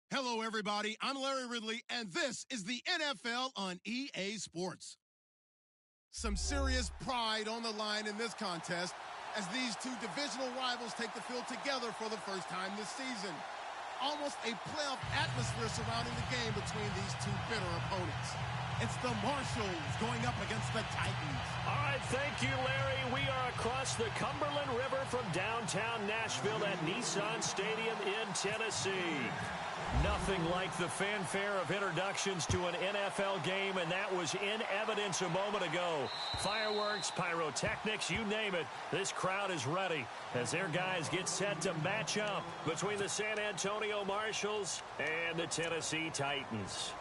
Hello, everybody. I'm Larry Ridley, and this is the NFL on EA Sports. Some serious pride on the line in this contest as these two divisional rivals take the field together for the first time this season. Almost a playoff atmosphere surrounding the game between these two bitter opponents. It's the Marshalls going up against the Titans. All right, thank you, Larry. We are across the Cumberland River from downtown Nashville at Nissan Stadium in Tennessee. Nothing like the fanfare of introductions to an NFL game, and that was in evidence a moment ago. Fireworks, pyrotechnics, you name it. This crowd is ready as their guys get set to match up between the San Antonio Marshalls and the Tennessee Titans.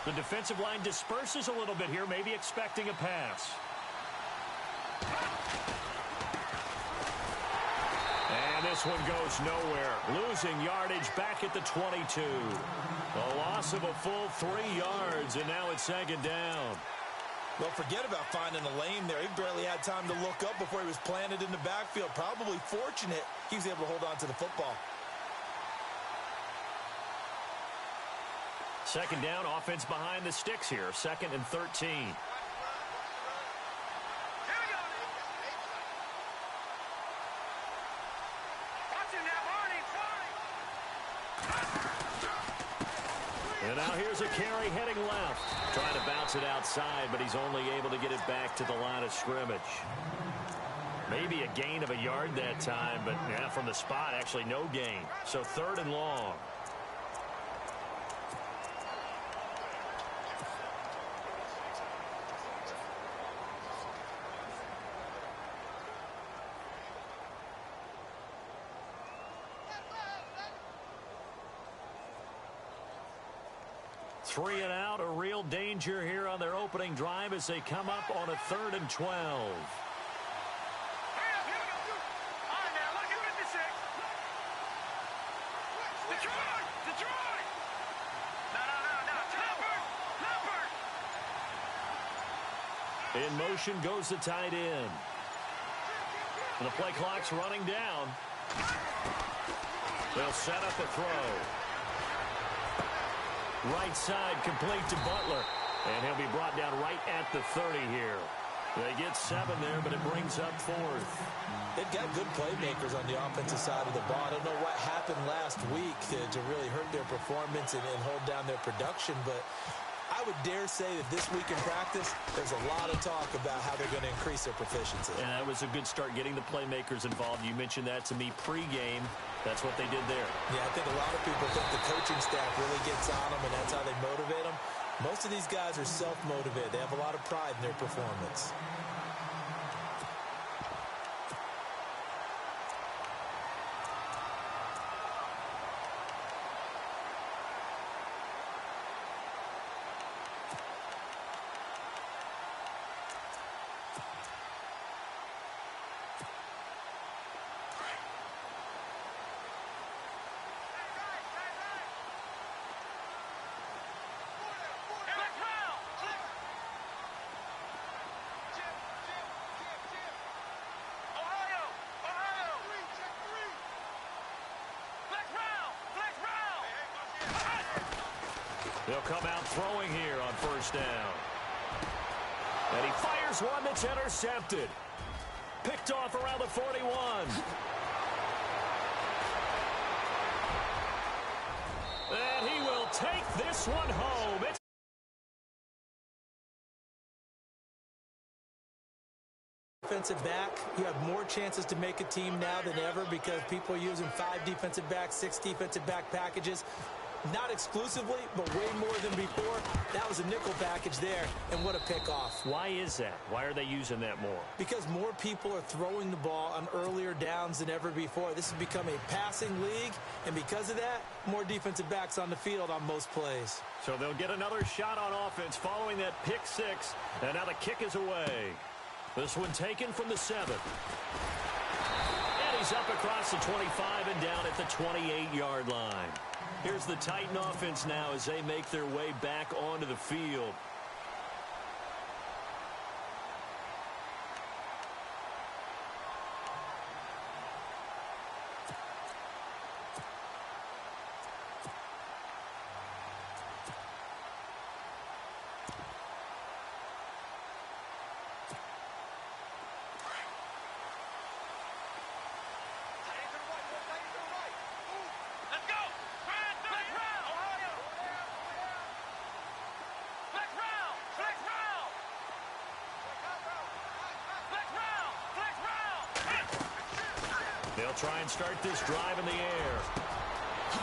The defensive line disperses a little bit here, maybe expecting a pass. And this one goes nowhere. Losing yardage back at the 22. A loss of a full 3 yards, and now it's second down. Well, forget about finding a lane there. He barely had time to look up before he was planted in the backfield. Probably fortunate he was able to hold on to the football. Second down, offense behind the sticks here. 2nd and 13. And now here's a carry heading left. Trying to bounce it outside, but he's only able to get it back to the line of scrimmage. Maybe a gain of a yard that time, but yeah, from the spot, actually no gain. So 3rd and long. Three and out, a real danger here on their opening drive as they come up on a 3rd and 12. In motion goes the tight end. And the play clock's running down. They'll set up a throw. Right side complete to Butler. And he'll be brought down right at the 30 here. They get 7 there, but it brings up 4th. They've got good playmakers on the offensive side of the ball. I don't know what happened last week to really hurt their performance and hold down their production, but I would dare say that this week in practice, there's a lot of talk about how they're going to increase their proficiency. And that was a good start getting the playmakers involved. You mentioned that to me pregame. That's what they did there. Yeah, I think a lot of people think the coaching staff really gets on them, and that's how they motivate them. Most of these guys are self-motivated. They have a lot of pride in their performance. They'll come out throwing here on 1st down. And he fires one that's intercepted. Picked off around the 41. And he will take this one home. It's defensive back, you have more chances to make a team now than ever because people are using 5 defensive backs, 6 defensive back packages. Not exclusively, but way more than before. That was a nickel package there, and what a pickoff. Why is that? Why are they using that more? Because more people are throwing the ball on earlier downs than ever before. This has become a passing league, and because of that, more defensive backs on the field on most plays. So they'll get another shot on offense following that pick six, and now the kick is away. This one taken from the 7. And he's up across the 25 and down at the 28-yard line. Here's the Titan offense now as they make their way back onto the field. They'll try and start this drive in the air.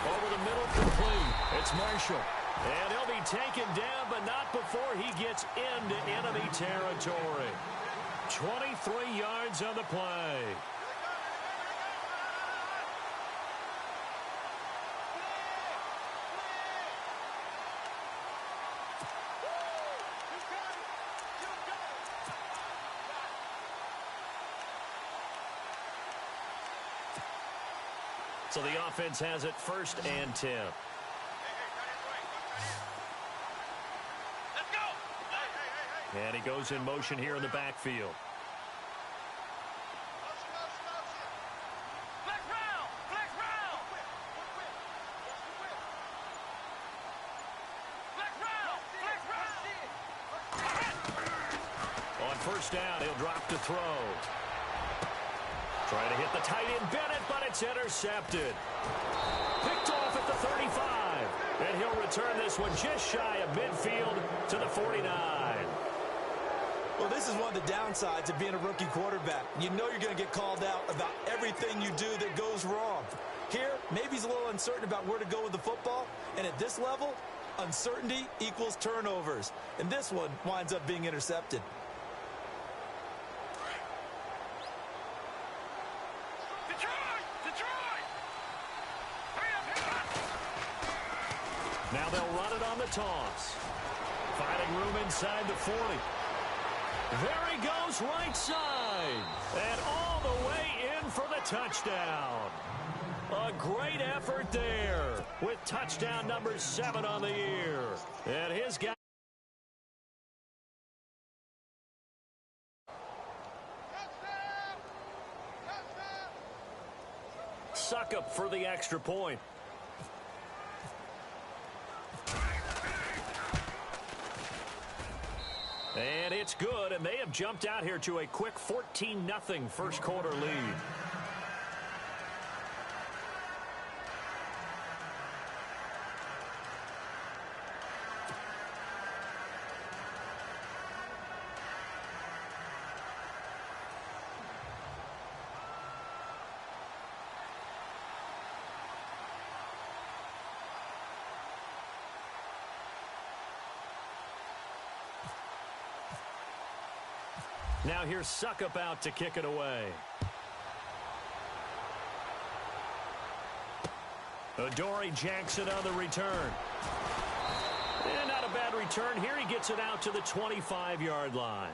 Over the middle, complete. It's Marshall. And he'll be taken down, but not before he gets into enemy territory. 23 yards on the play. So the offense has it 1st and 10. Let's go. And he goes in motion here in the backfield. Flex round. Flex round. Flex round. Flex round. On 1st down, he'll drop to throw. Trying to hit the tight end, Bennett, but it's intercepted. Picked off at the 35. And he'll return this one just shy of midfield to the 49. Well, this is one of the downsides of being a rookie quarterback. You know you're going to get called out about everything you do that goes wrong. Here, maybe he's a little uncertain about where to go with the football. And at this level, uncertainty equals turnovers. And this one winds up being intercepted. Now they'll run it on the toss. Finding room inside the 40. There he goes, right side. And all the way in for the touchdown. A great effort there with touchdown number 7 on the year. And his guy. Suckup for the extra point. And it's good, and they have jumped out here to a quick 14-0 first quarter lead. Now here's Suckup out to kick it away. Adoree Jackson on the return. And not a bad return here. He gets it out to the 25-yard line.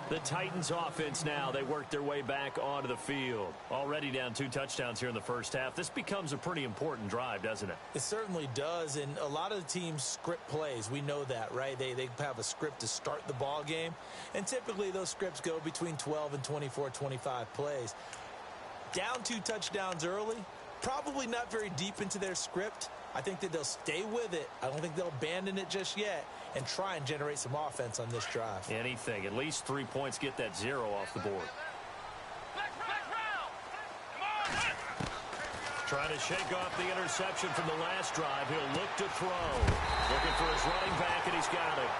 The Titans offense now, they work their way back onto the field. Already down 2 touchdowns here in the first half. This becomes a pretty important drive, doesn't it? It certainly does, and a lot of the teams script plays. We know that, right? They have a script to start the ball game, and typically those scripts go between 12 and 24, 25 plays. Down 2 touchdowns early, probably not very deep into their script. I think that they'll stay with it. I don't think they'll abandon it just yet and try and generate some offense on this drive. Anything. At least 3 points, get that 0 off the board. Trying to shake off the interception from the last drive. He'll look to throw. Looking for his running back, and he's got it.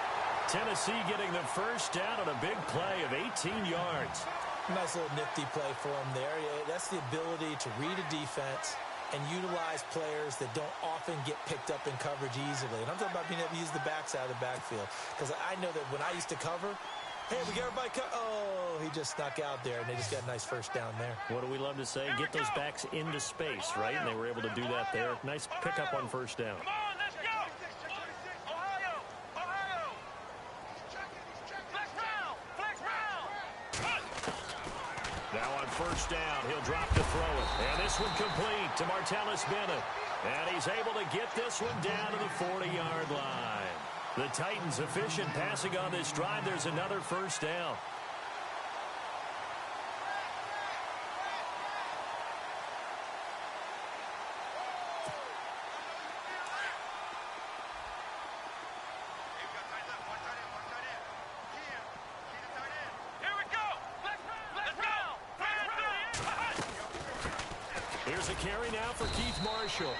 Tennessee getting the first down on a big play of 18 yards. Nice little nifty play for him there. Yeah, that's the ability to read a defense, and utilize players that don't often get picked up in coverage easily. And I'm talking about being able to use the backside of the backfield. Because I know that when I used to cover, hey, we get everybody oh, he just snuck out there, and they just got a nice first down there. What do we love to say? Get those backs into space, right? And they were able to do that there. Nice pickup on first down. Come on, let's go. Ohio, Ohio. Flex round, flex round. Now on first down, he'll drop to throw it. And this one complete to Martellus Bennett. And he's able to get this one down to the 40-yard line. The Titans efficient passing on this drive. There's another first down. Here we go. Let's go. Here's a carry now for Keith Marshall.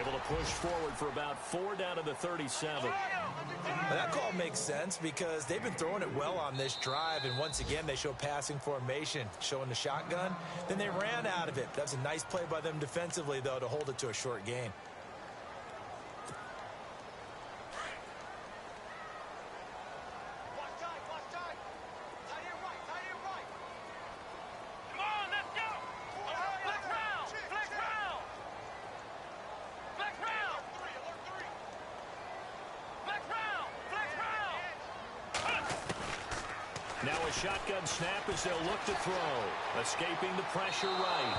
Able to push forward for about 4 down to the 37. Well, that call makes sense because they've been throwing it well on this drive, and once again they show passing formation, showing the shotgun. Then they ran out of it. That's a nice play by them defensively, though, to hold it to a short gain. Come on, let's go. Flex round, flex round. Flex round. Flex round, flex round. Now a shotgun snap as they'll look to throw. Escaping the pressure right.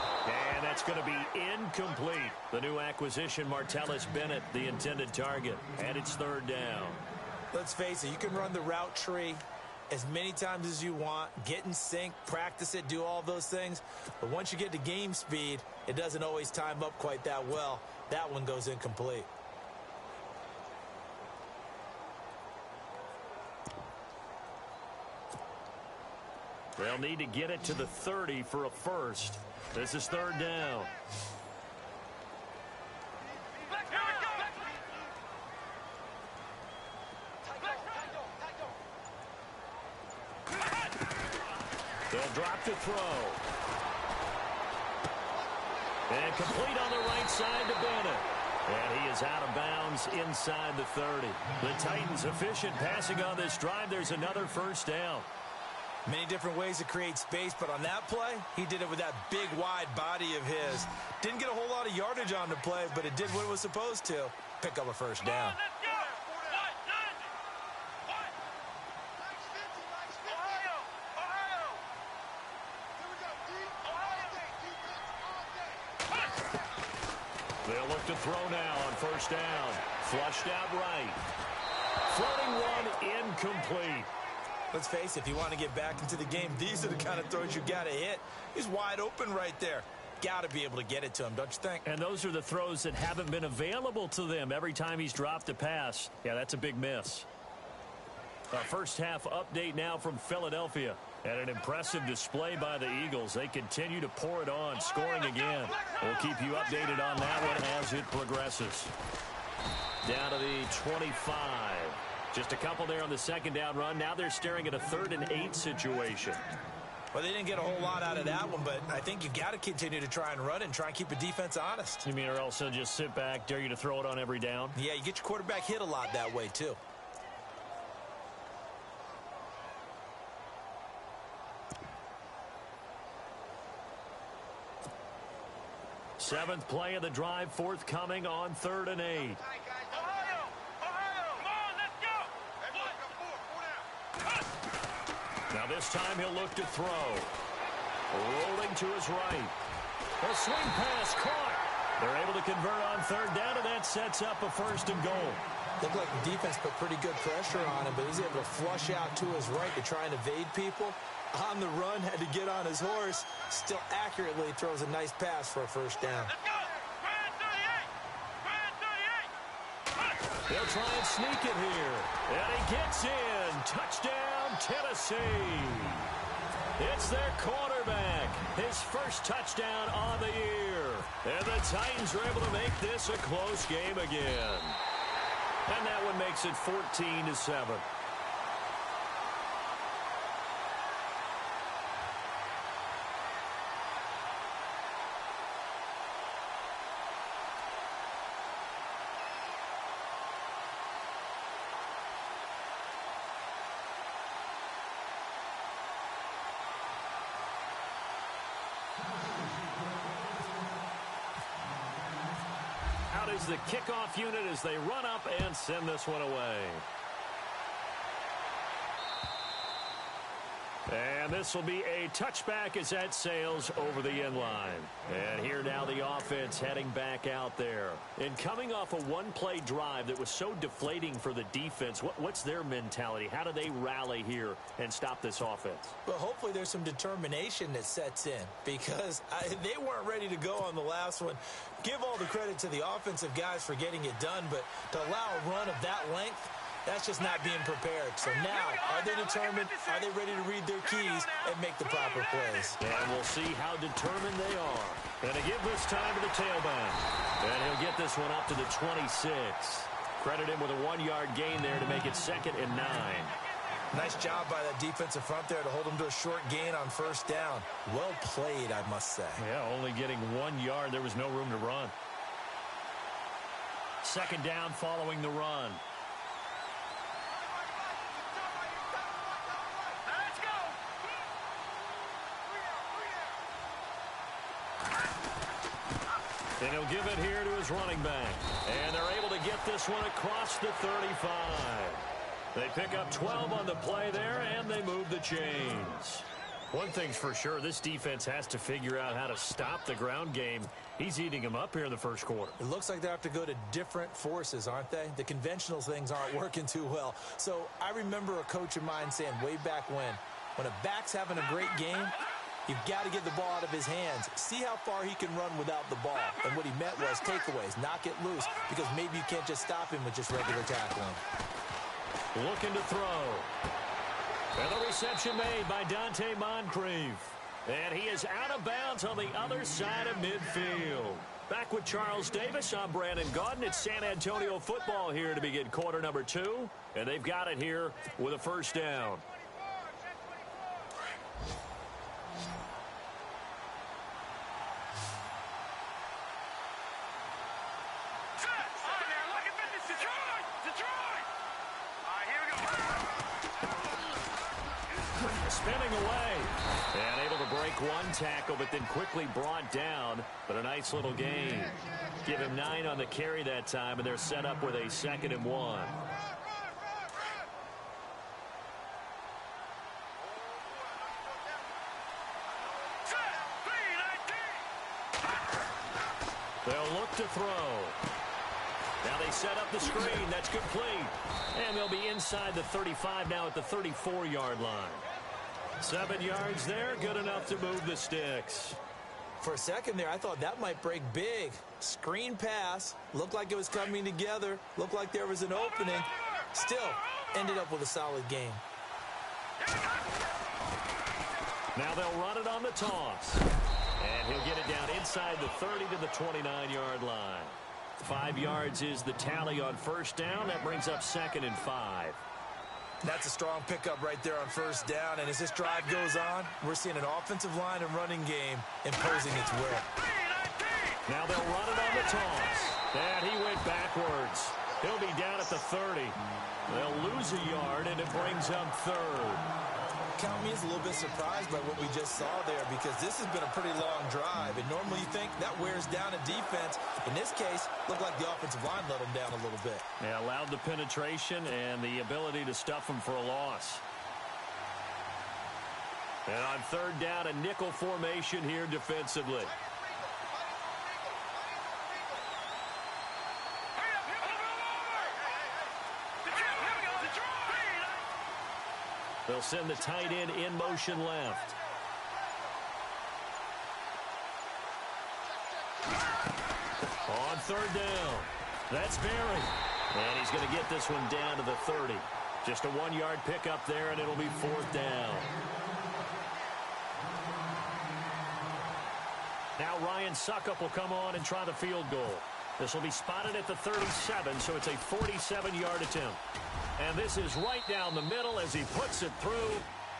And that's going to be incomplete. The new acquisition, Martellus Bennett, the intended target. And it's third down. Let's face it, you can run the route tree as many times as you want, get in sync, practice it, do all those things. But once you get to game speed, it doesn't always time up quite that well. That one goes incomplete. They'll need to get it to the 30 for a first. This is third down. Here we go. They'll drop to throw. And complete on the right side to Bennett. And he is out of bounds inside the 30. The Titans efficient passing on this drive. There's another first down. Many different ways to create space, but on that play, he did it with that big, wide body of his. Didn't get a whole lot of yardage on the play, but it did what it was supposed to. Pick up a first down. Let's go. Ohio, Ohio. They'll look to throw now on first down. Flushed out right. Floating one incomplete. Let's face it, if you want to get back into the game, these are the kind of throws you got to hit. He's wide open right there. Got to be able to get it to him, don't you think? And those are the throws that haven't been available to them every time he's dropped a pass. Yeah, that's a big miss. A first half update now from Philadelphia. And an impressive display by the Eagles. They continue to pour it on, scoring again. We'll keep you updated on that one as it progresses. Down to the 25. Just a couple there on the second down run. Now they're staring at a 3rd and 8 situation. Well, they didn't get a whole lot out of that one, but I think you got to continue to try and run and try and keep the defense honest. You mean or else they'll just sit back, dare you to throw it on every down? Yeah, you get your quarterback hit a lot that way, too. Seventh play of the drive forthcoming on 3rd and 8. Ohio, Ohio. Come on, let's go. Now this time he'll look to throw. Rolling to his right. A swing pass caught. They're able to convert on 3rd down, and that sets up a 1st and goal. Looked like the defense put pretty good pressure on him, but he's able to flush out to his right to try and evade people. On the run, had to get on his horse. Still accurately throws a nice pass for a 1st down. Let's go. Grand 38. Grand 38. They'll try and sneak it here. And he gets in. Touchdown, Tennessee. It's their quarterback. His first touchdown on the year. And the Titans are able to make this a close game again. And that one makes it 14-7. is the kickoff unit as they run up and send this one away. And this will be a touchback as that sails over the end line. And here now the offense heading back out there. And coming off a one-play drive that was so deflating for the defense, what's their mentality? How do they rally here and stop this offense? Well, hopefully there's some determination that sets in because they weren't ready to go on the last one. Give all the credit to the offensive guys for getting it done, but to allow a run of that length, that's just not being prepared. So now, are they determined? Are they ready to read their keys and make the proper plays? And we'll see how determined they are. And to give this time to the tailback. And he'll get this one up to the 26. Credit him with a 1-yard gain there to make it 2nd and 9. Nice job by that defensive front there to hold him to a short gain on first down. Well played, I must say. Yeah, only getting 1 yard. There was no room to run. 2nd down following the run. And he'll give it here to his running back. And they're able to get this one across the 35. They pick up 12 on the play there, and they move the chains. One thing's for sure, this defense has to figure out how to stop the ground game. He's eating them up here in the first quarter. It looks like they have to go to different forces, aren't they? The conventional things aren't working too well. So I remember a coach of mine saying way back when a back's having a great game, you've got to get the ball out of his hands. See how far he can run without the ball. And what he meant was takeaways, knock it loose, because maybe you can't just stop him with just regular tackling. Looking to throw. And the reception made by Dante Moncrief. And he is out of bounds on the other side of midfield. Back with Charles Davis, I'm Brandon Gaudin. It's San Antonio football here to begin quarter number 2. And they've got it here with a first down. Spinning away. And able to break one tackle, but then quickly brought down. But a nice little gain. Give him 9 on the carry that time, and they're set up with a 2nd and 1. They'll look to throw. Now they set up the screen. That's complete. And they'll be inside the 35 now at the 34-yard line. 7 yards there, good enough to move the sticks. For a second there, I thought that might break big. Screen pass, looked like it was coming together, looked like there was an opening. Still, ended up with a solid game. Now they'll run it on the toss. And he'll get it down inside the 30 to the 29-yard line. 5 yards is the tally on first down. That brings up 2nd and 5. That's a strong pickup right there on first down. And as this drive goes on, we're seeing an offensive line and running game imposing its will. Now they'll run it on the toss. And he went backwards. He'll be down at the 30. They'll lose a yard, and it brings up 3rd. Count me as a little bit surprised by what we just saw there because this has been a pretty long drive. And normally you think that wears down a defense. In this case, looked like the offensive line let them down a little bit. Yeah, allowed the penetration and the ability to stuff them for a loss. And on 3rd down, a nickel formation here defensively. They'll send the tight end in motion left. On 3rd down, that's Berry. And he's going to get this one down to the 30. Just a 1-yard pickup there, and it'll be 4th down. Now Ryan Suckup will come on and try the field goal. This will be spotted at the 37, so it's a 47-yard attempt. And this is right down the middle as he puts it through.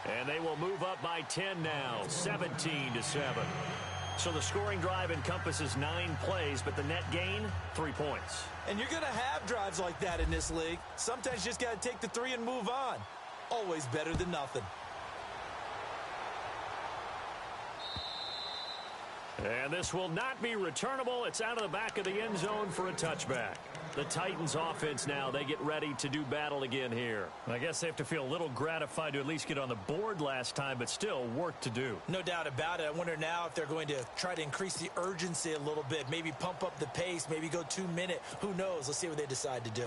And they will move up by 10 now, 17-7. So the scoring drive encompasses 9 plays, but the net gain, 3 points. And you're going to have drives like that in this league. Sometimes you just got to take the 3 and move on. Always better than nothing. And this will not be returnable. It's out of the back of the end zone for a touchback. The Titans offense now, they get ready to do battle again here. I guess they have to feel a little gratified to at least get on the board last time, but still work to do. No doubt about it. I wonder now if they're going to try to increase the urgency a little bit, maybe pump up the pace, maybe go 2 minute. Who knows? Let's see what they decide to do.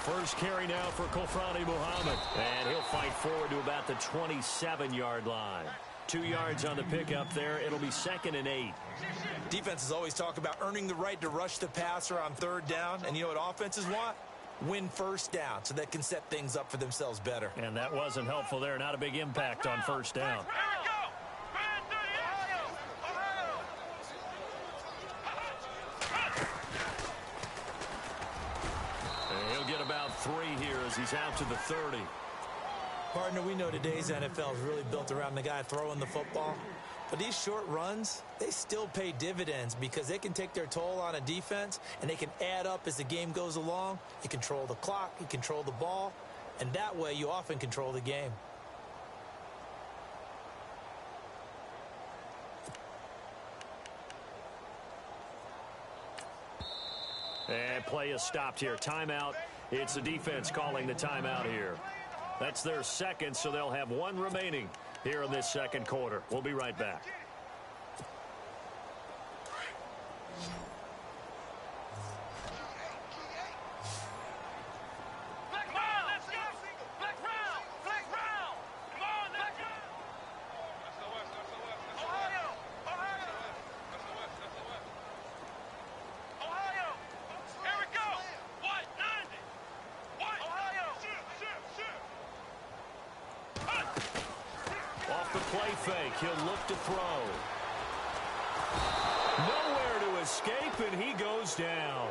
First carry now for Kofrani Muhammad. And he'll fight forward to about the 27-yard line. 2 yards on the pickup there. It'll be 2nd and 8. Defenses always talk about earning the right to rush the passer on 3rd down. And you know what offenses want? Win 1st down so they can set things up for themselves better. And that wasn't helpful there. Not a big impact on 1st down. Get about 3 here as he's out to the 30. Partner, we know today's NFL is really built around the guy throwing the football. But these short runs, they still pay dividends because they can take their toll on a defense and they can add up as the game goes along. You control the clock, you control the ball, and that way you often control the game. And play is stopped here. Timeout. It's the defense calling the timeout here. That's their 2nd, so they'll have 1 remaining here in this 2nd quarter. We'll be right back. Fake. He'll look to throw. Nowhere to escape, and he goes down.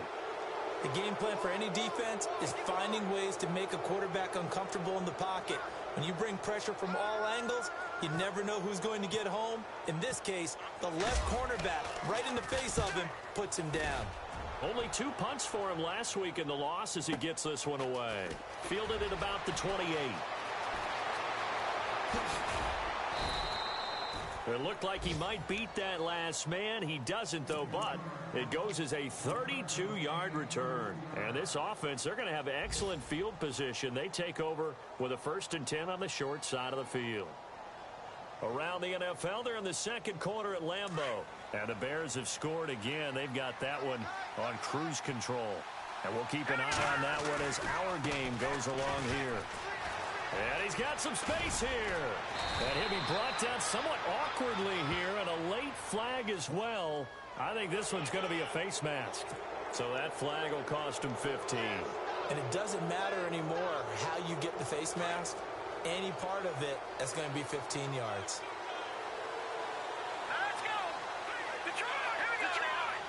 The game plan for any defense is finding ways to make a quarterback uncomfortable in the pocket. When you bring pressure from all angles, you never know who's going to get home. In this case, the left cornerback, right in the face of him, puts him down. Only 2 punts for him last week in the loss as he gets this one away. Fielded at about the 28. It looked like he might beat that last man. He doesn't, though, but it goes as a 32-yard return. And this offense, they're going to have excellent field position. They take over with a 1st and 10 on the short side of the field. Around the NFL, they're in the 2nd quarter at Lambeau. And the Bears have scored again. They've got that one on cruise control. And we'll keep an eye on that one as our game goes along here. And he's got some space here. And he'll be brought down somewhat awkwardly here, and a late flag as well. I think this one's going to be a face mask. So that flag will cost him 15. And it doesn't matter anymore how you get the face mask. Any part of it, that's going to be 15 yards. Let's go. Detroit. Here we go. Detroit.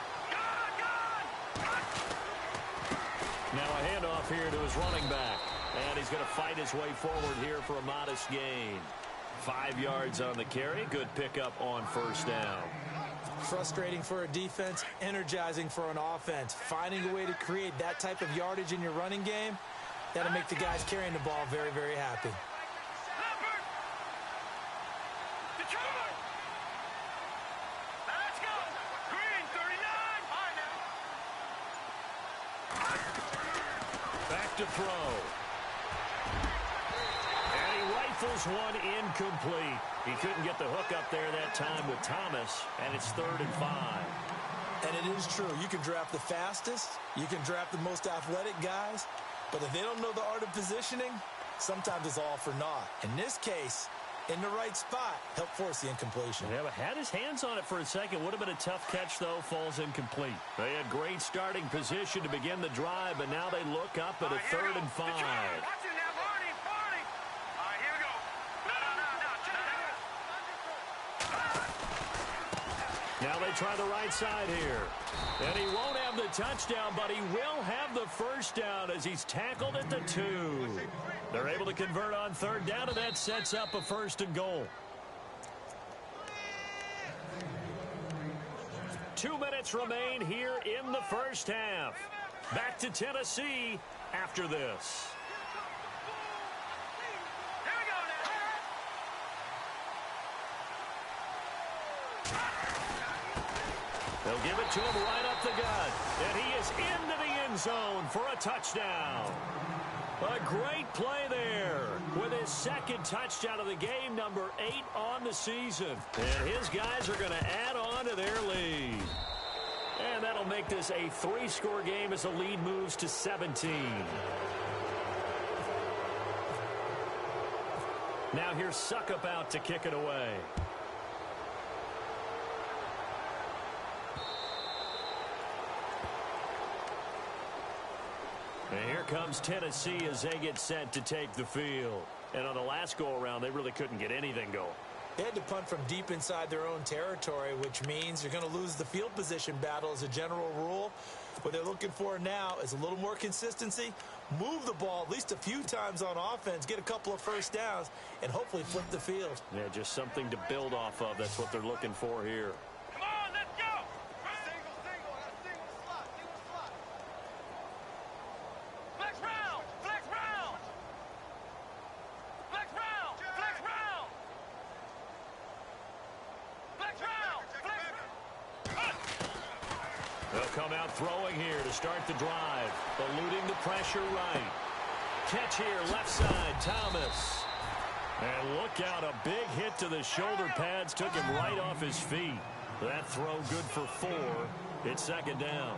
Now a handoff here to his running back. And he's going to fight his way forward here for a modest gain. 5 yards on the carry. Good pickup on 1st down. Frustrating for a defense, energizing for an offense. Finding a way to create that type of yardage in your running game, that'll make the guys carrying the ball very, very happy. Detroit. Let's go. Green 39. Back to throw. Rifles one incomplete. He couldn't get the hook up there that time with Thomas, and it's 3rd and 5. And it is true. You can draft the fastest. You can draft the most athletic guys. But if they don't know the art of positioning, sometimes it's all for naught. In this case, in the right spot, helped force the incompletion. Yeah, but had his hands on it for a second. Would have been a tough catch, though. Falls incomplete. They had great starting position to begin the drive, but now they look up at a 3rd and 5. Now they try the right side here. And he won't have the touchdown, but he will have the 1st down as he's tackled at the 2. They're able to convert on 3rd down, and that sets up a 1st and goal. 2 minutes remain here in the 1st half. Back to Tennessee after this. Here we go now. They'll give it to him right up the gut. And he is into the end zone for a touchdown. A great play there with his second touchdown of the game, number 8 on the season. And his guys are going to add on to their lead. And that'll make this a 3-score game as the lead moves to 17. Now here's Suckup out to kick it away. And here comes Tennessee as they get set to take the field. And on the last go-around, they really couldn't get anything going. They had to punt from deep inside their own territory, which means you're going to lose the field position battle as a general rule. What they're looking for now is a little more consistency, move the ball at least a few times on offense, get a couple of first downs, and hopefully flip the field. Yeah, just something to build off of. That's what they're looking for here. Come on, let's go. Flex round, flex round. Flex round, flex round. Flex round, flex. They'll come out throwing here to start the drive. Eluding the pressure right. Catch here, left side, Thomas. And look out, a big hit to the shoulder pads took him right off his feet. That throw good for 4. It's second down.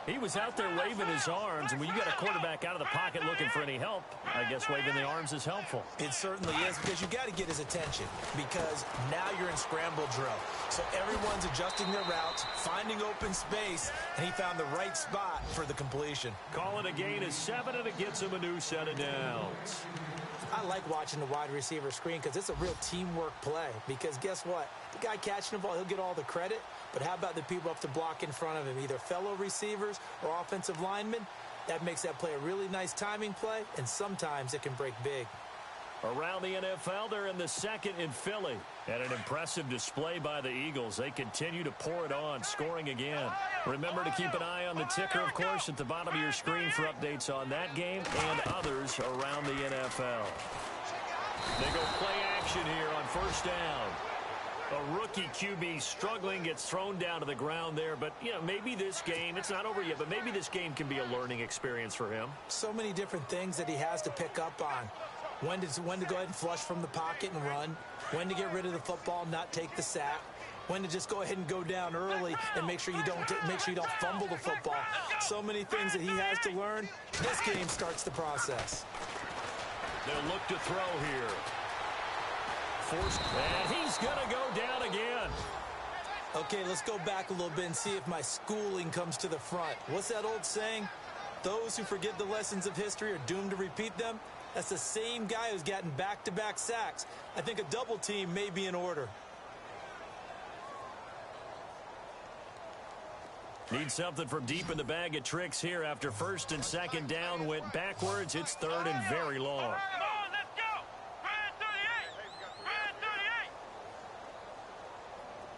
He was out there waving his arms, and when you got a quarterback out of the pocket looking for any help, I guess waving the arms is helpful. It certainly is, because you got to get his attention, because now you're in scramble drill. So everyone's adjusting their routes, finding open space, and he found the right spot for the completion. Call it a gain of 7, and it gets him a new set of downs. I like watching the wide receiver screen because it's a real teamwork play. Because guess what? The guy catching the ball, he'll get all the credit. But how about the people up to block in front of him, either fellow receivers or offensive linemen? That makes that play a really nice timing play, and sometimes it can break big. Around the NFL, they're in the second in Philly. And an impressive display by the Eagles. They continue to pour it on, scoring again. Remember to keep an eye on the ticker, of course, at the bottom of your screen for updates on that game and others around the NFL. They go play action here on first down. A rookie QB struggling, gets thrown down to the ground there. But, you know, maybe this game, it's not over yet, but maybe this game can be a learning experience for him. So many different things that he has to pick up on. When to go ahead and flush from the pocket and run. When to get rid of the football, not take the sack. When to just go ahead and go down early and make sure you don't fumble the football. So many things that he has to learn. This game starts the process. They'll look to throw here. Forced, and he's going to go down again. Okay, let's go back a little bit and see if my schooling comes to the front. What's that old saying? Those who forget the lessons of history are doomed to repeat them. That's the same guy who's gotten back-to-back sacks. I think a double team may be in order. Need something from deep in the bag of tricks here after first and second down went backwards. It's third and very long. Come on, let's go. Red 38. Red 38.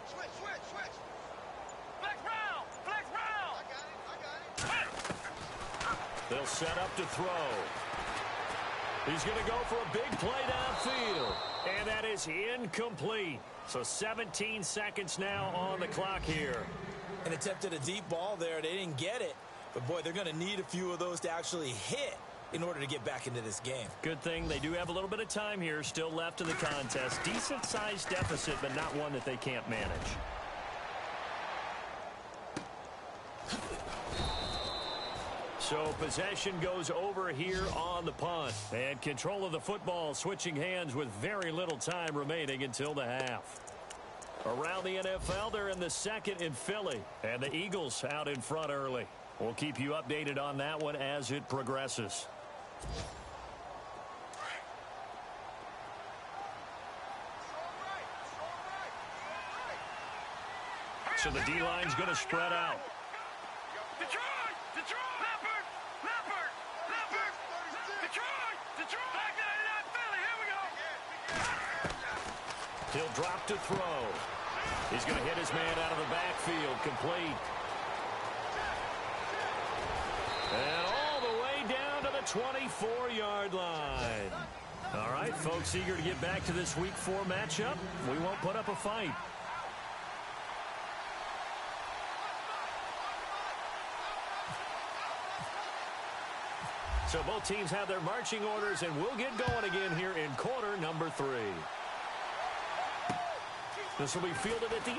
Switch. Flex round. Flex round. I got it. They'll set up to throw. He's going to go for a big play downfield. And that is incomplete. So 17 seconds now on the clock here. And attempted a deep ball there. They didn't get it. But, boy, they're going to need a few of those to actually hit in order to get back into this game. Good thing they do have a little bit of time here still left in the contest. Decent-sized deficit, but not one that they can't manage. So possession goes over here on the punt. And control of the football switching hands with very little time remaining until the half. Around the NFL, they're in the second in Philly. And the Eagles out in front early. We'll keep you updated on that one as it progresses. So the D-line's going to spread out. Detroit! Leopard! Detroit! Back 99 Philly, here we go! He'll drop to throw. He's going to hit his man out of the backfield, complete. 24-yard line. All right, folks, eager to get back to this Week 4 matchup. We won't put up a fight. So both teams have their marching orders, and we'll get going again here in quarter number 3. This will be fielded at the 8.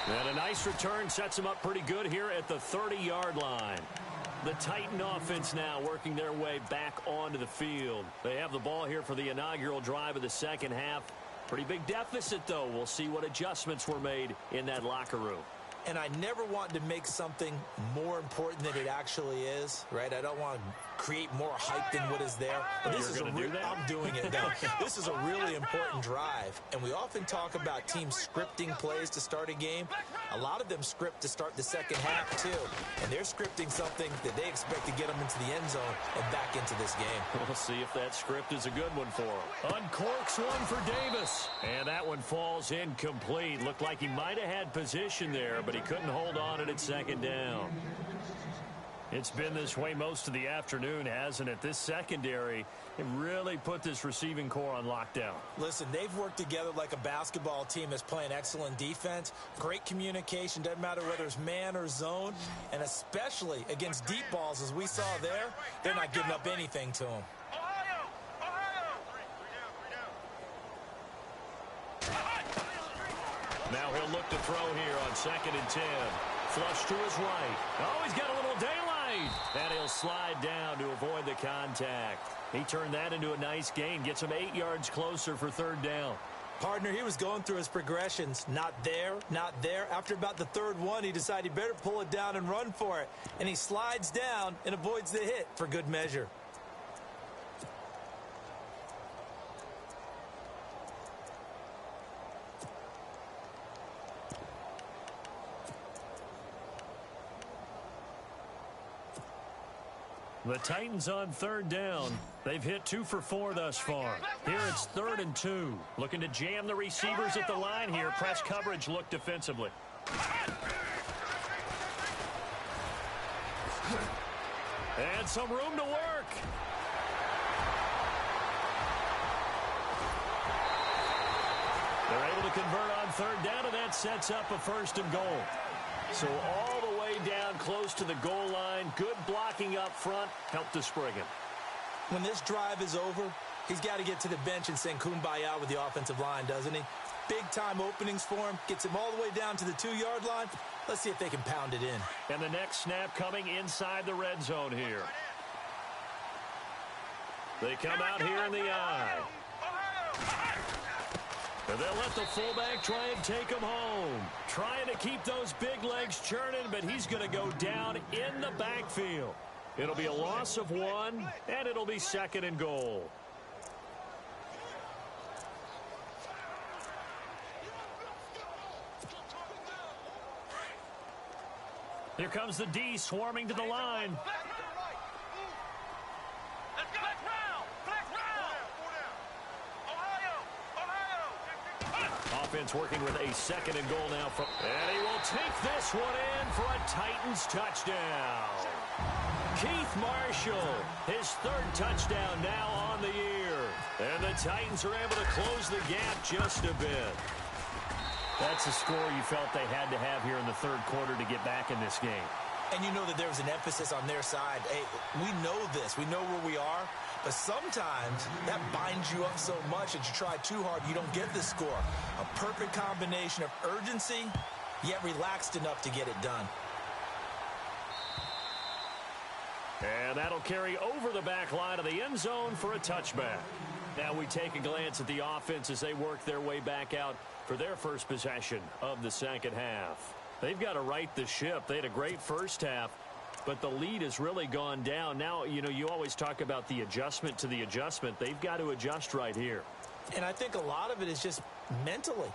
And a nice return sets them up pretty good here at the 30-yard line. The Titan offense now working their way back onto the field. They have the ball here for the inaugural drive of the second half. Pretty big deficit, though. We'll see what adjustments were made in that locker room. And I never want to make something more important than it actually is, right? I don't want to create more hype than what is there. But this is I'm doing it now. This is a really important drive. And we often talk about teams scripting plays to start a game. A lot of them script to start the second half, too. And they're scripting something that they expect to get them into the end zone and back into this game. We'll see if that script is a good one for them. Uncorks one for Davis. And that one falls incomplete. Looked like he might have had position there, but he couldn't hold on at second down. It's been this way most of the afternoon, hasn't it? This secondary, it really put this receiving core on lockdown. Listen, they've worked together like a basketball team that's playing excellent defense. Great communication, doesn't matter whether it's man or zone. And especially against deep balls, as we saw there, they're not giving up anything to them. Now he'll look to throw here on 2nd and 10. Flush to his right. Oh, he's got a little daylight. And he'll slide down to avoid the contact. He turned that into a nice gain. Gets him 8 yards closer for 3rd down. Partner, he was going through his progressions. Not there, not there. After about the 3rd one, he decided he better pull it down and run for it. And he slides down and avoids the hit for good measure. The Titans on 3rd down. They've hit 2 for 4 thus far. Here it's 3rd and 2. Looking to jam the receivers at the line here. Press coverage look defensively. And some room to work. They're able to convert on 3rd down, and that sets up a 1st and goal. So all the way down close to the goal line. Good blocking up front. Helped to spring him. When this drive is over, he's got to get to the bench and sing kumbaya with the offensive line, doesn't he? Big-time openings for him. Gets him all the way down to the 2-yard line. Let's see if they can pound it in. And the next snap coming inside the red zone here. They come out here in the eye. And they'll let the fullback try and take him home. Trying to keep those big legs churning, but he's going to go down in the backfield. It'll be a loss of 1, and it'll be 2nd and goal. Here comes the D swarming to the line. Offense working with a 2nd and goal now. And he will take this one in for a Titans touchdown. Keith Marshall, his 3rd touchdown now on the year. And the Titans are able to close the gap just a bit. That's a score you felt they had to have here in the 3rd quarter to get back in this game. And you know that there was an emphasis on their side. Hey, we know this. We know where we are. But sometimes that binds you up so much that you try too hard, you don't get the score. A perfect combination of urgency, yet relaxed enough to get it done. And that'll carry over the back line of the end zone for a touchback. Now we take a glance at the offense as they work their way back out for their first possession of the second half. They've got to right the ship. They had a great first half, but the lead has really gone down. Now, you know, you always talk about the adjustment to the adjustment. They've got to adjust right here. And I think a lot of it is just mentally.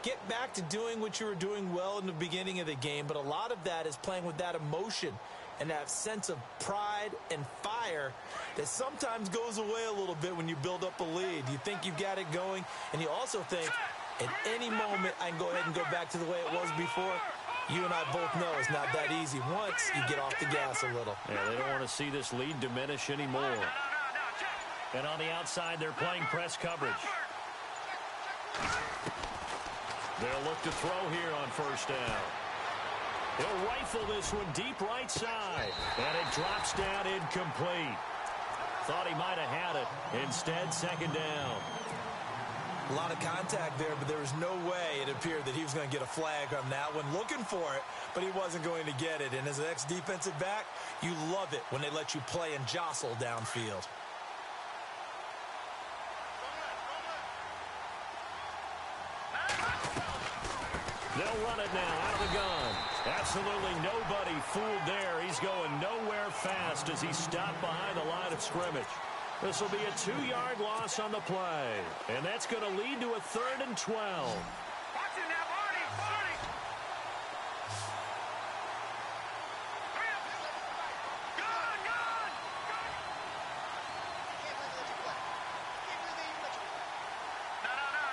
Get back to doing what you were doing well in the beginning of the game, but a lot of that is playing with that emotion and that sense of pride and fire that sometimes goes away a little bit when you build up a lead. You think you've got it going, and you also think, At any moment, I can go ahead and go back to the way it was before. You and I both know it's not that easy once you get off the gas a little. Yeah, they don't want to see this lead diminish anymore. And on the outside, they're playing press coverage. They'll look to throw here on first down. He'll rifle this one deep right side. And it drops down incomplete. Thought he might have had it. Instead, second down. A lot of contact there, but there was no way it appeared that he was going to get a flag on that one. Looking for it, but he wasn't going to get it. And as an ex-defensive back, you love it when they let you play and jostle downfield. They'll run it now out of the gun. Absolutely nobody fooled there. He's going nowhere fast as he's stopped behind the line of scrimmage. This will be a 2-yard loss on the play. And that's going to lead to a 3rd and 12. Watch it now, Barney! Barney! Gun! Gun!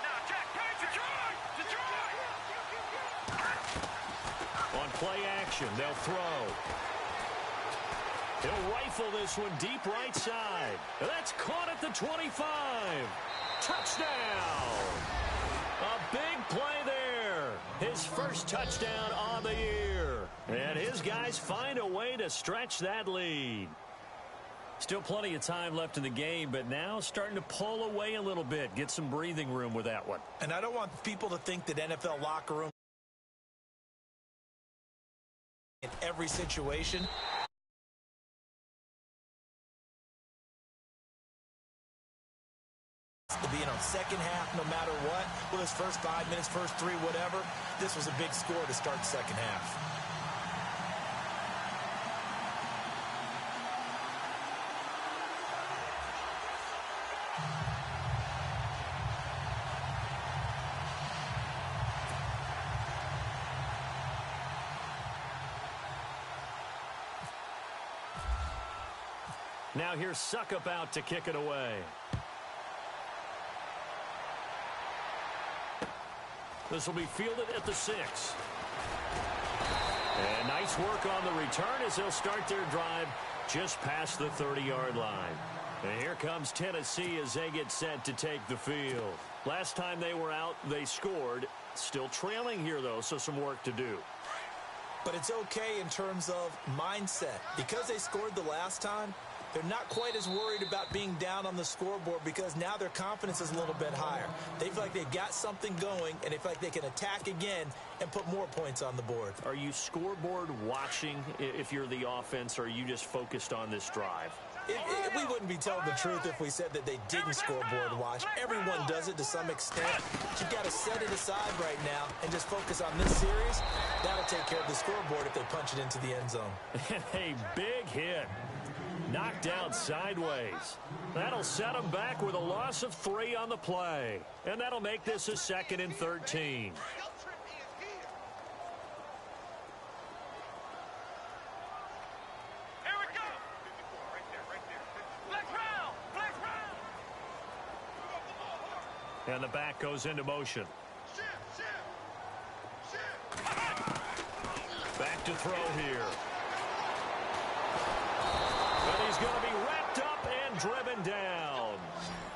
No. Jack, Detroit! On play action, they'll throw. He'll rifle this one deep right side. That's caught at the 25. Touchdown! A big play there. His first touchdown on the year. And his guys find a way to stretch that lead. Still plenty of time left in the game, but now starting to pull away a little bit. Get some breathing room with that one. And I don't want people to think that NFL locker room in every situation. Being on second half no matter what, with his first 5 minutes, first 3, whatever, this was a big score to start the second half. Now here's Suckup out to kick it away. This will be fielded at the 6. And nice work on the return as they'll start their drive just past the 30-yard line. And here comes Tennessee as they get set to take the field. Last time they were out, they scored. Still trailing here, though, so some work to do. But it's okay in terms of mindset. Because they scored the last time, they're not quite as worried about being down on the scoreboard because now their confidence is a little bit higher. They feel like they've got something going, and they feel like they can attack again and put more points on the board. Are you scoreboard watching if you're the offense, or are you just focused on this drive? We wouldn't be telling the truth if we said that they didn't scoreboard watch. Everyone does it to some extent. But you've got to set it aside right now and just focus on this series. That'll take care of the scoreboard if they punch it into the end zone. A big hit. Knocked down sideways. That'll set them back with a loss of 3 on the play. And that'll make this a 2nd and 13. And the back goes into motion. Back to throw here. And he's going to be wrapped up and driven down.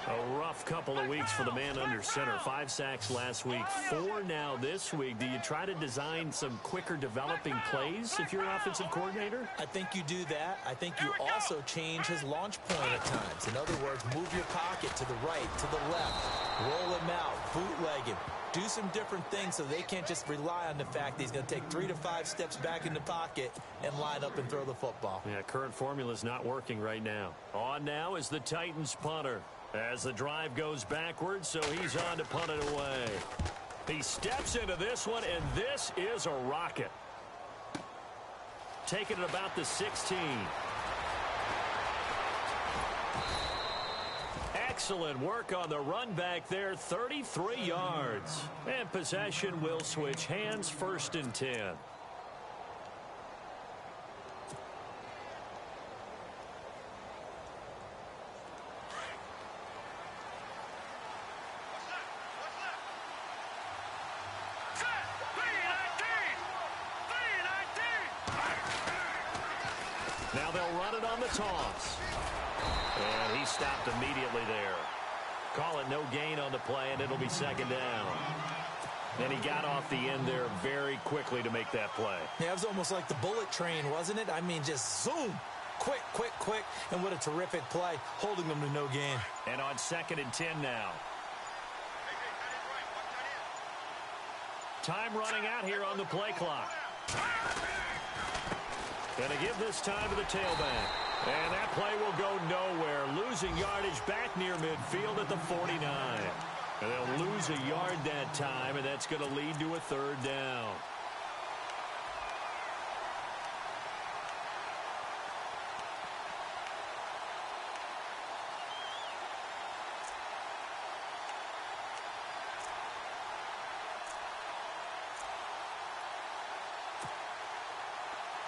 A rough couple of weeks for the man under center. 5 sacks last week, 4 now this week. Do you try to design some quicker developing plays if you're an offensive coordinator? I think you do that. I think you also change his launch point at times. In other words, move your pocket to the right, to the left, roll him out, bootleg him. Do some different things so they can't just rely on the fact that he's going to take 3 to 5 steps back in the pocket and line up and throw the football. Yeah, current formula is not working right now. On now is the Titans punter. As the drive goes backwards, so he's on to punt it away. He steps into this one, and this is a rocket. Taking it about the 16. Excellent work on the run back there, 33 yards. And possession will switch hands, 1st and 10. Now they'll run it on the toss. And he stopped immediately there. Call it no gain on the play, and it'll be second down. And he got off the end there very quickly to make that play. Yeah, it was almost like the bullet train, wasn't it? I mean, just zoom. Quick, quick, quick. And what a terrific play, holding them to no gain. And on 2nd and 10 now. Time running out here on the play clock. Going to give this time to the tailback. And that play will go nowhere. Losing yardage back near midfield at the 49. And they'll lose a yard that time, and that's going to lead to a 3rd down.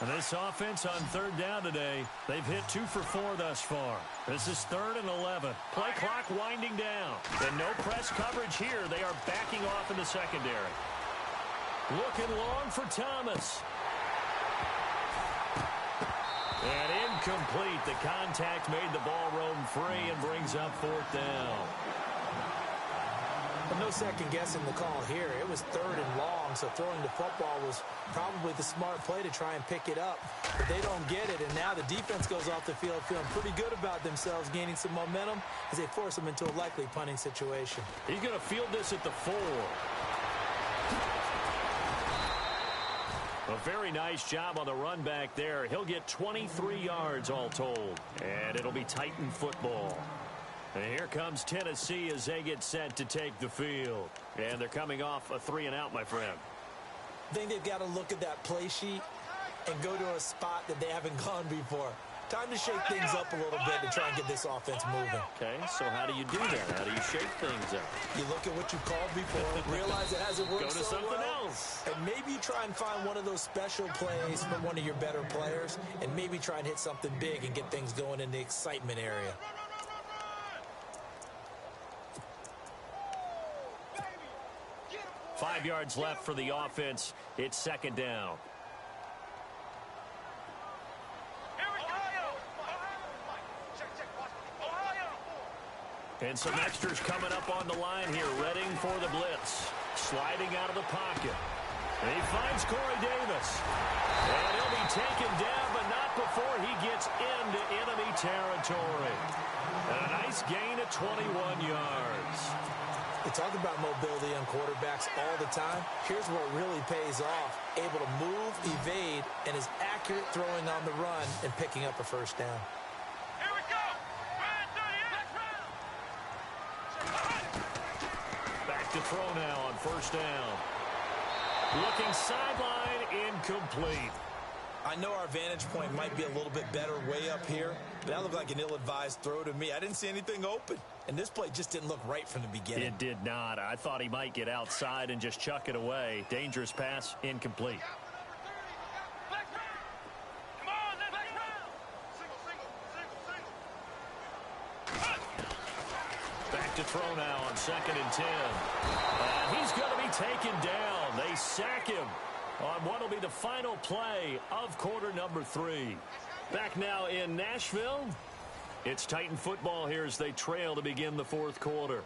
And this offense on 3rd down today, they've hit 2 for 4 thus far. This is 3rd and 11. Play clock winding down. And no press coverage here. They are backing off in the secondary. Looking long for Thomas. And incomplete. The contact made the ball roam free and brings up 4th down. But no second guessing the call here. It was 3rd and long, so throwing the football was probably the smart play to try and pick it up. But they don't get it, and now the defense goes off the field feeling pretty good about themselves, gaining some momentum as they force them into a likely punting situation. He's going to field this at the 4. A very nice job on the run back there. He'll get 23 yards all told, and it'll be Titan football. And here comes Tennessee as they get set to take the field. And they're coming off a 3-and-out, my friend. I think they've got to look at that play sheet and go to a spot that they haven't gone before. Time to shake things up a little bit to try and get this offense moving. Okay, so how do you do that? How do you shake things up? You look at what you called before, realize it hasn't worked so well. Go to something else. And maybe you try and find one of those special plays from one of your better players, and maybe try and hit something big and get things going in the excitement area. 5 yards left for the offense. It's 2nd down. And some extras coming up on the line here, readying for the blitz. Sliding out of the pocket. And he finds Corey Davis. And he'll be taken down, but not before he gets into enemy territory. And a nice gain of 21 yards. We talk about mobility on quarterbacks all the time. Here's where it really pays off. Able to move, evade, and is accurate throwing on the run and picking up a 1st down. Here we go. Back to throw now on 1st down. Looking sideline, incomplete. I know our vantage point might be a little bit better way up here, but that looked like an ill-advised throw to me. I didn't see anything open, and this play just didn't look right from the beginning. It did not. I thought he might get outside and just chuck it away. Dangerous pass, incomplete. Back to throw now on 2nd and 10. And he's going to be taken down. They sack him on what will be the final play of quarter number 3. Back now in Nashville. It's Titan football here as they trail to begin the 4th quarter.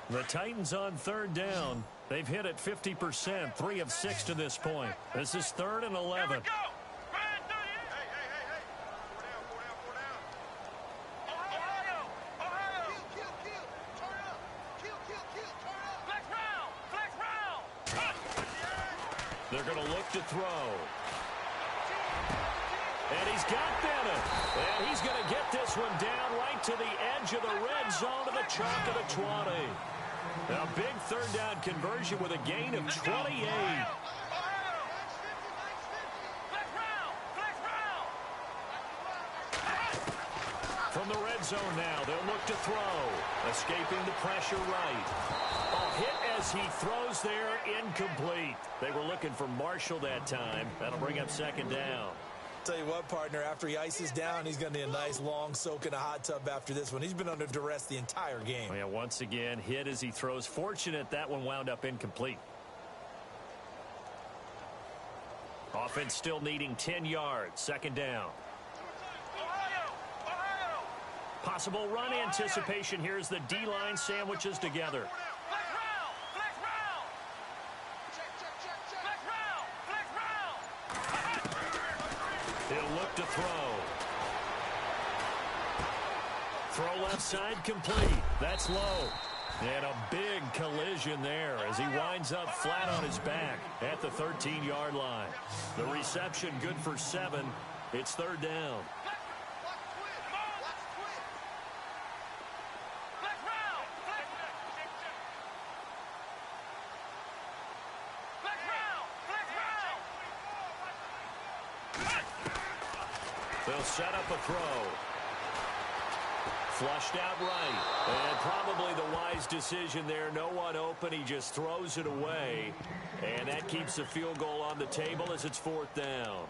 The Titans on 3rd down. They've hit it 50%, 3 of 6 to this point. This is 3rd and 11. They're going to look to throw. And he's got Bennett. And he's going to get this one down right to the edge of the red zone to the chalk of the 20. A big 3rd down conversion with a gain of 28. From the red zone now, they'll look to throw. Escaping the pressure right. A hit as he throws there, incomplete. They were looking for Marshall that time. That'll bring up 2nd down. Tell you what, partner, after he ices down, he's going to need a nice long soak in a hot tub after this one. He's been under duress the entire game. Yeah, once again, hit as he throws. Fortunate that one wound up incomplete. Offense still needing 10 yards. Second down. Possible run anticipation here as the D-line sandwiches together. He'll look to throw. Throw left side complete. That's low. And a big collision there as he winds up flat on his back at the 13-yard line. The reception good for 7. It's third down. They'll set up a throw. Flushed out right. And probably the wise decision there. No one open. He just throws it away. And that keeps the field goal on the table as it's fourth down.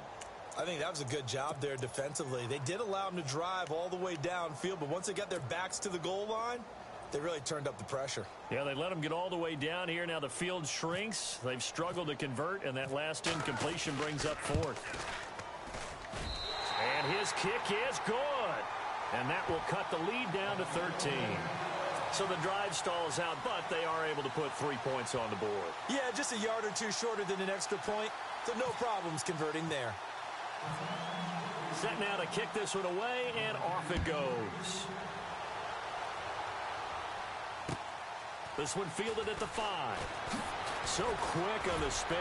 I think that was a good job there defensively. They did allow him to drive all the way downfield, but once they got their backs to the goal line, they really turned up the pressure. Yeah, they let him get all the way down here. Now the field shrinks. They've struggled to convert, and that last incompletion brings up fourth. And his kick is good. And that will cut the lead down to 13. So the drive stalls out, but they are able to put 3 points on the board. Yeah, just a yard or two shorter than an extra point, so no problems converting there. Set now to kick this one away, and off it goes. This one fielded at the 5. So quick on the spin.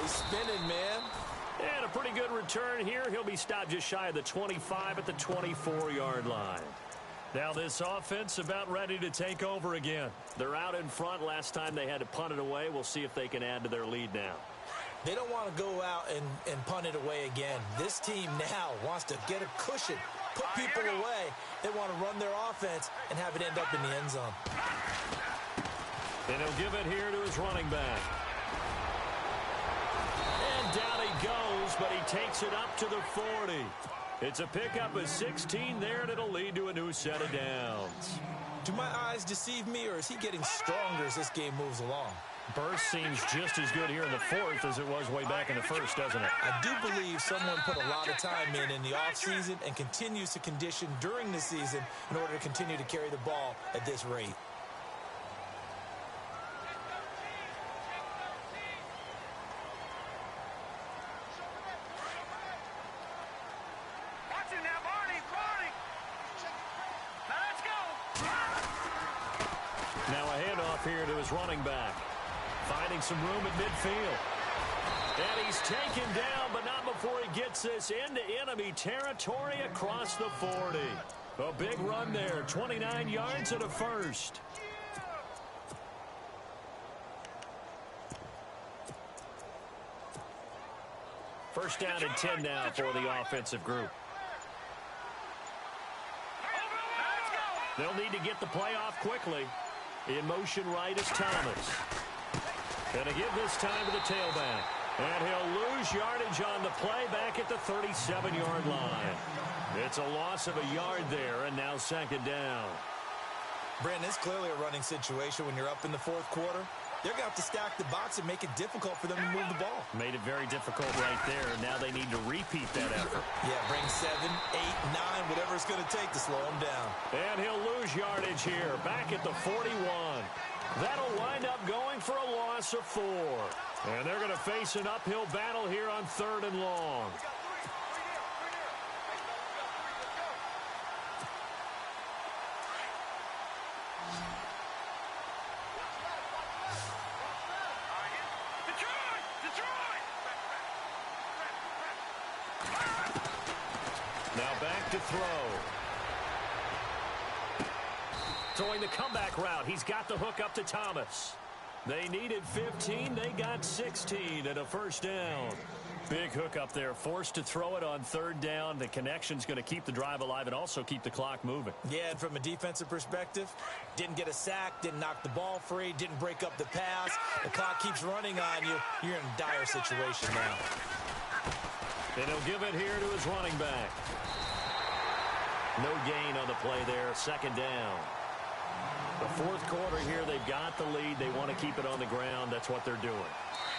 He's spinning, man. And a pretty good return here. He'll be stopped just shy of the 25 at the 24-yard line. Now this offense about ready to take over again. They're out in front. Last time they had to punt it away. We'll see if they can add to their lead now. They don't want to go out and punt it away again. This team now wants to get a cushion, put people away. They want to run their offense and have it end up in the end zone. And he'll give it here to his running back. And down he goes, but he takes it up to the 40. It's a pickup of 16 there, and it'll lead to a new set of downs. Do my eyes deceive me, or is he getting stronger as this game moves along? Burst seems just as good here in the fourth as it was way back in the first, doesn't it? I do believe someone put a lot of time in the offseason and continues to condition during the season in order to continue to carry the ball at this rate. Now a handoff here to his running back. Finding some room at midfield. And he's taken down, but not before he gets this into enemy territory across the 40. A big run there, 29 yards and a first. First down and 10 now for the offensive group. They'll need to get the play off quickly. In motion right is Thomas. Gonna give this time to the tailback. And he'll lose yardage on the play back at the 37-yard line. It's a loss of a yard there, and now second down. Brandon, it's clearly a running situation when you're up in the fourth quarter. They're going to have to stack the box and make it difficult for them to move the ball. Made it very difficult right there. Now they need to repeat that effort. Yeah, bring 7, 8, 9, whatever it's going to take to slow them down. And he'll lose yardage here, back at the 41. That'll wind up going for a loss of 4. And they're going to face an uphill battle here on third and long. Now back to throw. Throwing the comeback route. He's got the hook up to Thomas. They needed 15. They got 16 and a first down. Big hook up there. Forced to throw it on third down. The connection's going to keep the drive alive and also keep the clock moving. Yeah, and from a defensive perspective, didn't get a sack, didn't knock the ball free, didn't break up the pass. The clock keeps running on you. You're in a dire situation now. And he'll give it here to his running back. No gain on the play there. Second down. The fourth quarter here, they've got the lead. They want to keep it on the ground. That's what they're doing.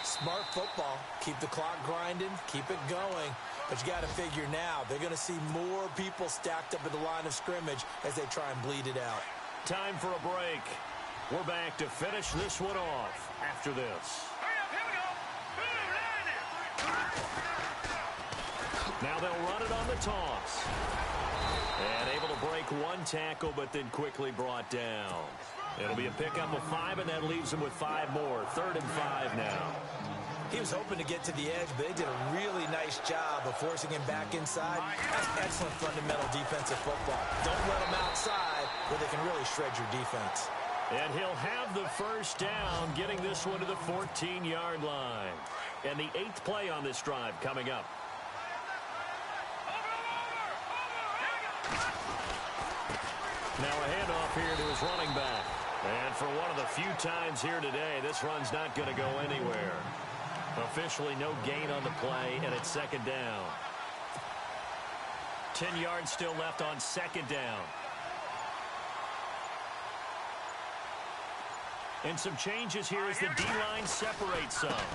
Smart football. Keep the clock grinding, keep it going. But you got to figure now, they're going to see more people stacked up at the line of scrimmage as they try and bleed it out. Time for a break. We're back to finish this one off after this. Now they'll run it on the toss. And able to break one tackle, but then quickly brought down. It'll be a pickup of 5, and that leaves them with 5 more. 3rd and 5 now. He was hoping to get to the edge, but they did a really nice job of forcing him back inside. That's excellent fundamental defensive football. Don't let him outside where they can really shred your defense. And he'll have the first down, getting this one to the 14-yard line. And the 8th play on this drive coming up. Now a handoff here to his running back. And for one of the few times here today, this run's not going to go anywhere. Officially no gain on the play, and it's 2nd down. 10 yards still left on 2nd down. And some changes here as the D-line separates some.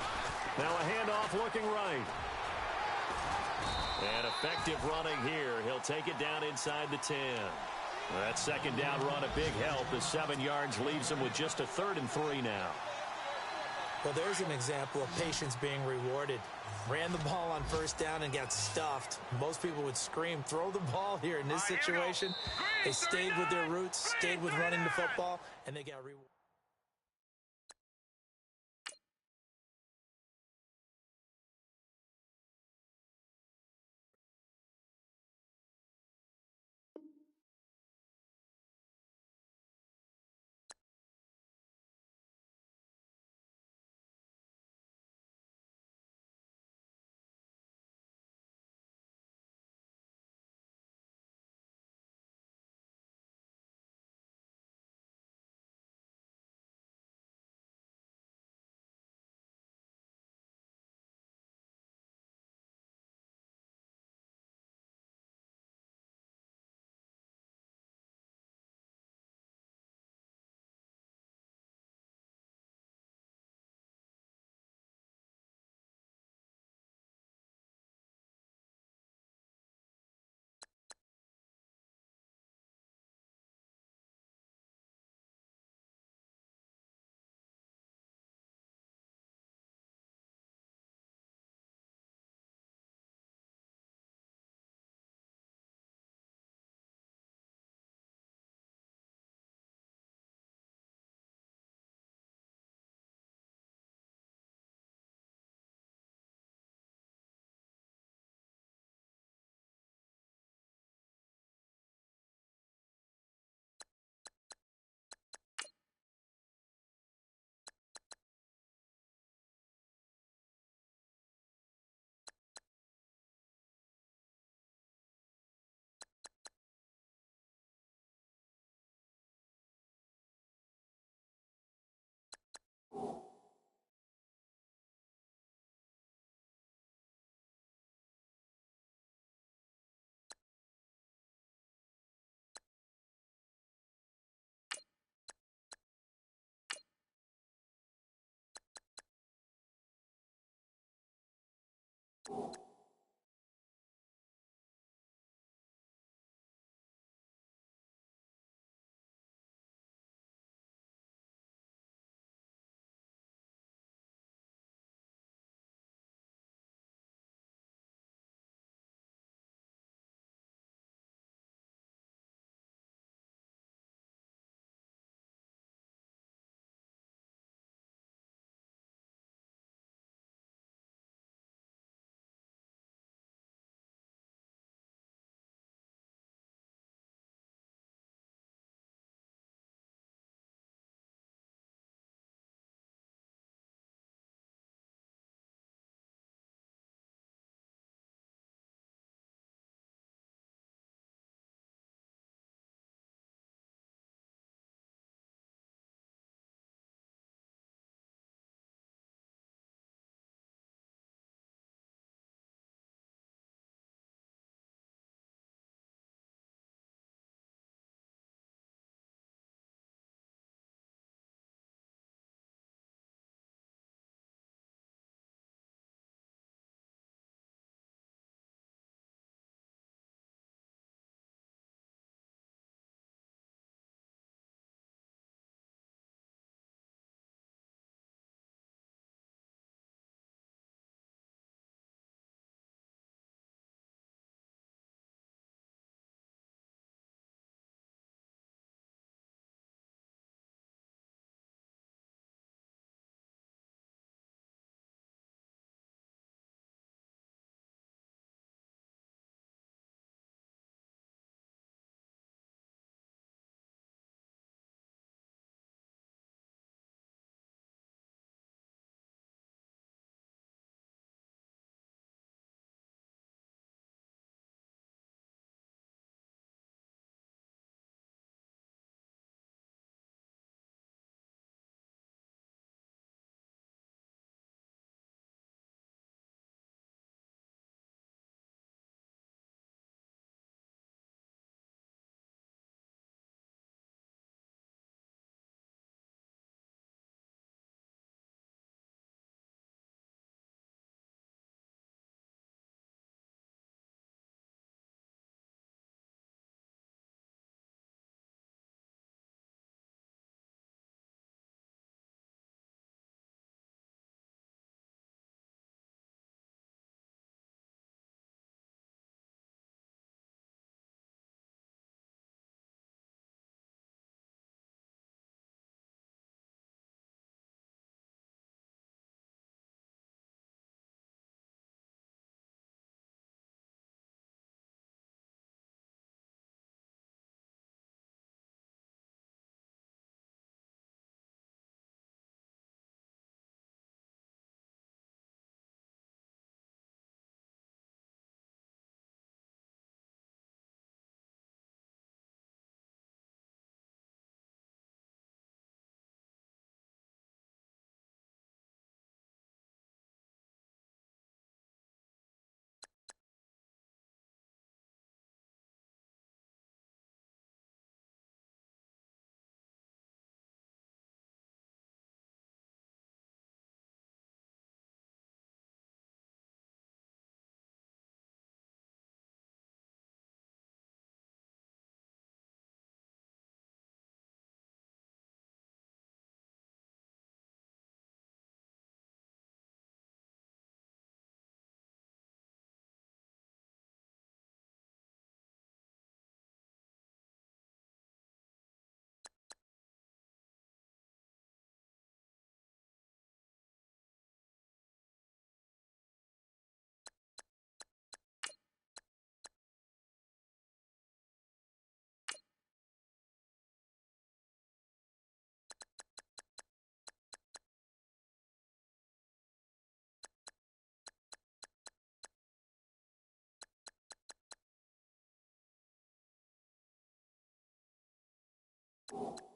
Now a handoff looking right. And effective running here. He'll take it down inside the 10. That 2nd down run a big help. The 7 yards leaves him with just a 3rd and 3 now. Well, there's an example of patience being rewarded. Ran the ball on 1st down and got stuffed. Most people would scream, throw the ball here. In this situation, they stayed with their roots, stayed with running the football, and they got rewarded. you.